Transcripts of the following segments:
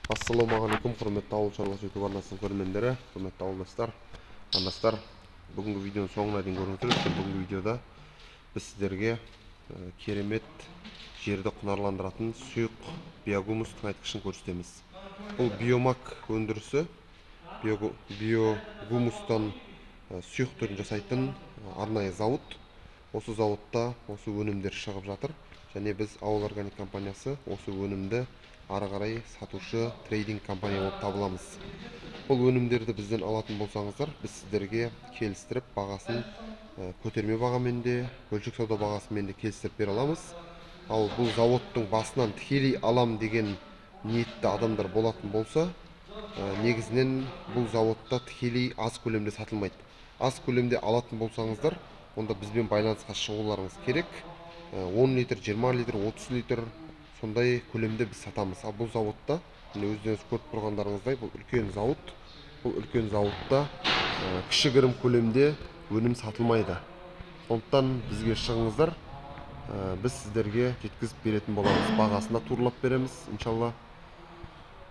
Ассалаумағалейкум, құрметті ауыл шаруашылығы YouTube арнасының көрермендері, құрметті ауылдастар, қандастар. Бүгінгі видеоның соңына дейін көріңіздер. Бүгінгі видеода біз сіздерге керемет жерді құнарландыратын сұйық биогумус тыңайтқышын көрсетеміз. Бұл биомак өндірісі биогумустан сұйық түрін жасайтын арнайы зауыт. Осы зауытта осы өнімдер шығып жатыр. Және біз ауыл органик компаниясы осы өнімді ары қарай сатушы трейдинг компания болып табыламыз. Бұл өнімдерді бізден алатын болсаңыздар, біз сіздерге келістіріп бағасын көтерме бағамен де, бөлшек сауда бағасымен де келістіріп бере аламыз. Ал бұл зауыттың басынан тікелей алам деген ниетті адамдар болатын болса, негізінен бұл зауытта тікелей аз көлемде сатылмайды. Аз көлемде алатын болсаңыздар, онда бізбен байланысқа шығуларыңыз керек. 10 литр, 20 литр, 30 литр сондай көлемде біз сатамыз. Ал бұл зауытта, өздеріңіз көріп тұрғандарыңыздай, бұл үлкен зауыт. Бұл үлкен зауытта кішігірім көлемде өнім сатылмайды. Сондықтан бізге шығыңыздар, біз сіздерге жеткізіп беретін боламыз. Бағасында туралап береміз, иншалла.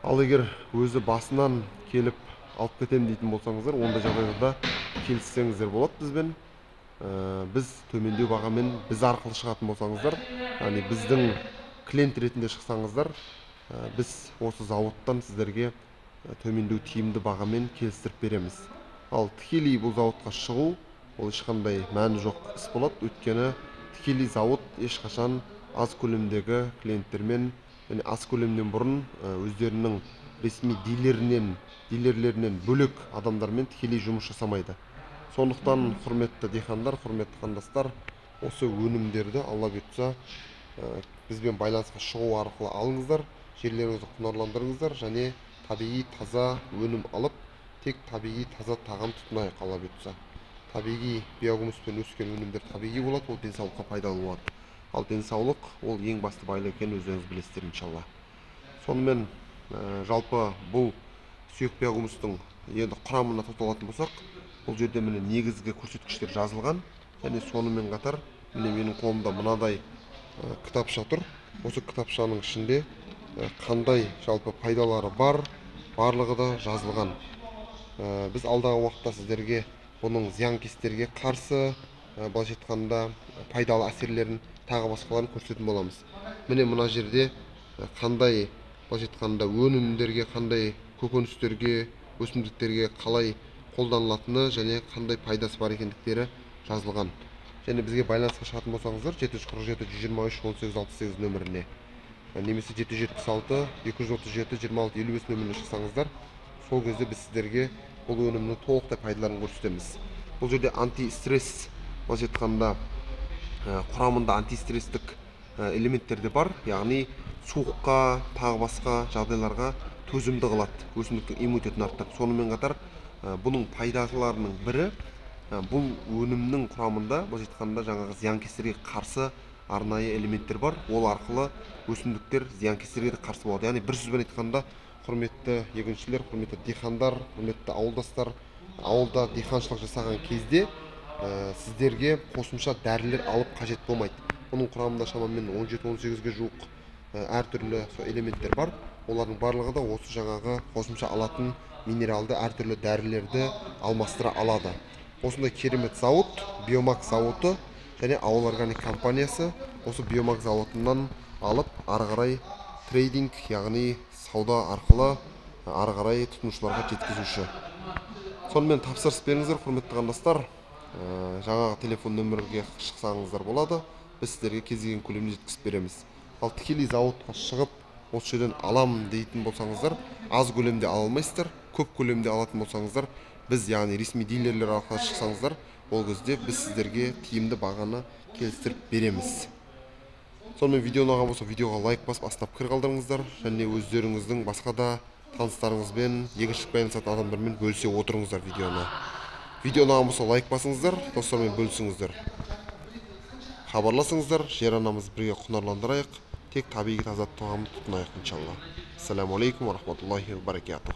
Ал егер өзі басынан келіп алып кетем дейтін болсаңыздар, онда жағдайда келіссеңіздер болады бізбен. Біз төмендеу бағамен біз арқылы шығатын болсаңыздар, яғни біздің клиент ретінде шықсаңыздар, біз осы зауыттан сіздерге төмендеу тиімді бағамен келістіріп береміз. Ал тікелей бұл зауытқа шығу, ол ешқандай мәні жоқ іс болады. Өйткені тікелей зауыт ешқашан аз көлемдегі клиенттермен, аз көлемнен бұрын өздерінің ресми дилерлерінен бөлек адамдармен тікелей жұмыс жасамайды. Сондықтан, құрметті дихандар, құрметті қандастар, осы өнімдерді алла бұйыртса бізбен байланысқа шығу арқылы алыңыздар, жерлеріңізді құнарландырыңыздар және табиғи таза өнім алып, тек табиғи таза тағам тұтынайық, алла бұйыртса. Табиғи биогумуспен өскен өнімдер табиғи болады, ол денсаулыққа пайдалы болады. Ал денсаулық ол ең басты байлық екенін өздеріңіз білесіздер, иншалла. Сонымен, жалпы бұл сұйық биогумустың енді құрамына тоқталатын болсақ, бұл жерде міне негізгі көрсеткіштер жазылған, және сонымен қатар міне менің қолымда мынадай кітапша тұр. Осы кітапшаның ішінде қандай жалпы пайдалары бар, барлығы да жазылған. Біз алдағы уақытта сіздерге бұның зиянкестерге қарсы, былайша айтқанда пайдалы әсерлерін тағы басқаларын көрсететін боламыз. Міне мына жерде қандай, былайша айтқанда өнімдерге, қандай көкөністерге, өсімдіктерге қалай қолданылатыны және қандай пайдасы бар екендіктері жазылған. Және бізге байланысқа шығатын болсаңыздар 747-123-1868 нөміріне немесе 776-237-2655 нөміріне шықсаңыздар, сол кезде біз сіздерге бұл өнімнің толықтай пайдаларын көрсетеміз. Бұл жерде антистресс, былайша айтқанда құрамында антистресстік элементтер де бар, яғни суыққа, тағы басқа жағдайларға төзімді қылады, өсімдіктің иммунитетін арттырып. Сонымен қатар бұның пайдаларының бірі, бұл өнімнің құрамында былайша айтқанда жаңағы зиянкестерге қарсы арнайы элементтер бар. Ол арқылы өсімдіктер зиянкестерге қарсы болады. Яғни бір сөзбен айтқанда, құрметті егіншілер, құрметті дихандар, құрметті ауылдастар, ауылда диханшылық жасаған кезде сіздерге қосымша дәрілер алып қажет болмайды. Бұның құрамында шамамен 17-18-ге жуық әртүрлі элементтер бар. Олардың барлығы да осы жаңағы қосымша алатын минералды әртүрлі дәрілерді алмастыра алады. Осындай керемет зауыт, биомак зауыты және ауыл органик компаниясы осы биомак зауытынан алып, ары қарай трейдинг, яғни сауда арқылы ары қарай тұтынушыларға жеткізуші. Сонымен тапсырыс беріңіздер, құрметті қандастар. Жаңағы телефон нөмірге шықсаңыздар болады. Біз сіздерге кез келген көлемде жеткізіп береміз. Ал тікелей зауытқа шығып, осы жерден алам дейтін болсаңыздар, аз көлемде ала алмайсыздар. Көп көлемде алатын болсаңыздар, біз яғни ресми дилерлер арқылы шықсаңыздар, ол кезде біз сіздерге тиімді бағаны келістіріп береміз. Сонымен видеоны ұнаған болса, видеоға лайк басып, астына пікір қалдырыңыздар, және өздеріңіздің басқа да таныстарыңызбен, егіншілікпен айналысатын адамдармен бөлісе отырыңыздар видеоны. Видеоны ұнаған болса, лайк басыңыздар, достармен бөлісіңіздер. Хабарласыңыздар, жер анамыз бірге құнарландырайық, тек табиғи таза тағам тұтынайық, иншалла. Ассаламу алейкум ва рахматуллахи ва баракатух.